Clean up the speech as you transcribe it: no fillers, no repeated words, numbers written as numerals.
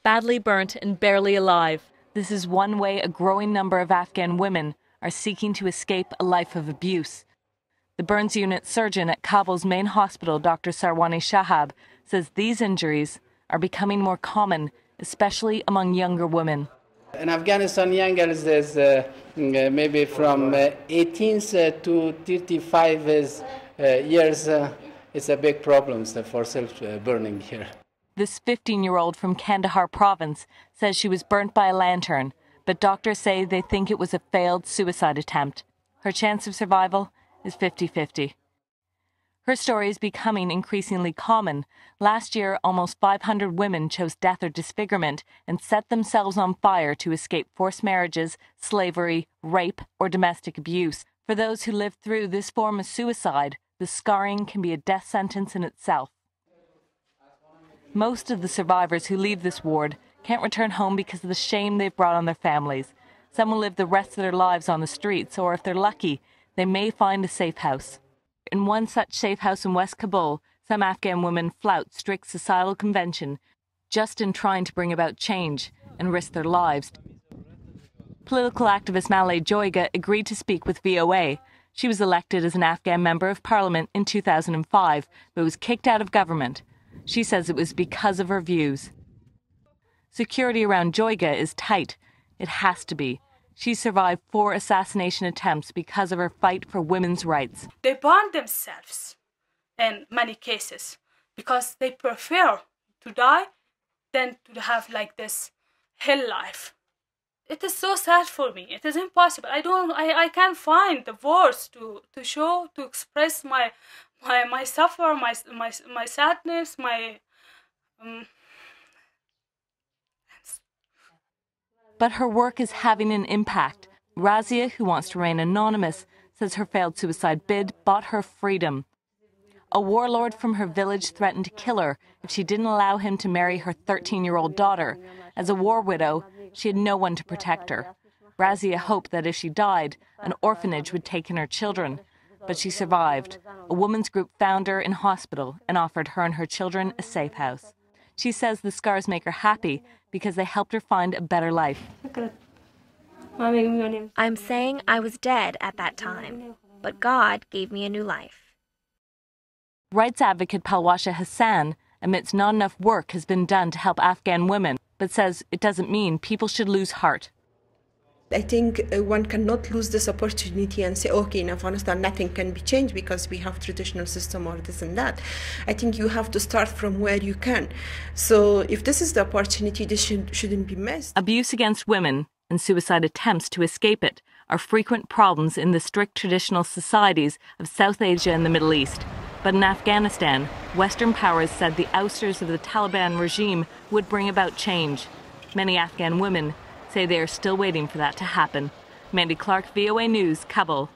badly burnt and barely alive. This is one way a growing number of Afghan women are seeking to escape a life of abuse. The burns unit surgeon at Kabul's main hospital, Dr. Sarwani Shahab, says these injuries are becoming more common, especially among younger women. In Afghanistan, young girls is maybe from 18 to 35 years. It's a big problem for self-burning here. This 15-year-old from Kandahar province says she was burnt by a lantern, but doctors say they think it was a failed suicide attempt. Her chance of survival is 50-50. Her story is becoming increasingly common. Last year, almost 500 women chose death or disfigurement and set themselves on fire to escape forced marriages, slavery, rape, or domestic abuse. For those who live through this form of suicide, the scarring can be a death sentence in itself. Most of the survivors who leave this ward can't return home because of the shame they've brought on their families. Some will live the rest of their lives on the streets, or if they're lucky, they may find a safe house. In one such safe house in West Kabul, some Afghan women flout strict societal convention just in trying to bring about change and risk their lives. Political activist Malay Joiga agreed to speak with VOA. She was elected as an Afghan member of parliament in 2005, but was kicked out of government. She says it was because of her views. Security around Joiga is tight. It has to be. She survived 4 assassination attempts because of her fight for women's rights. They burn themselves in many cases because they prefer to die than to have like this hell life. It is so sad for me. It is impossible. I can't find the words to express my suffer, my sadness, my. But her work is having an impact. Razia, who wants to remain anonymous, says her failed suicide bid bought her freedom. A warlord from her village threatened to kill her if she didn't allow him to marry her 13-year-old daughter. As a war widow, she had no one to protect her. Razia hoped that if she died, an orphanage would take in her children. But she survived. A women's group found her in hospital and offered her and her children a safe house. She says the scars make her happy because they helped her find a better life. I'm saying I was dead at that time, but God gave me a new life. Rights advocate Palwasha Hassan admits not enough work has been done to help Afghan women, but says it doesn't mean people should lose heart. I think one cannot lose this opportunity and say, okay, in Afghanistan nothing can be changed because we have traditional system or this and that. I think you have to start from where you can. So if this is the opportunity, this shouldn't be missed. Abuse against women and suicide attempts to escape it are frequent problems in the strict traditional societies of South Asia and the Middle East. But in Afghanistan, Western powers said the ousters of the Taliban regime would bring about change. Many Afghan women say they are still waiting for that to happen. Mandy Clark, VOA News, Kabul.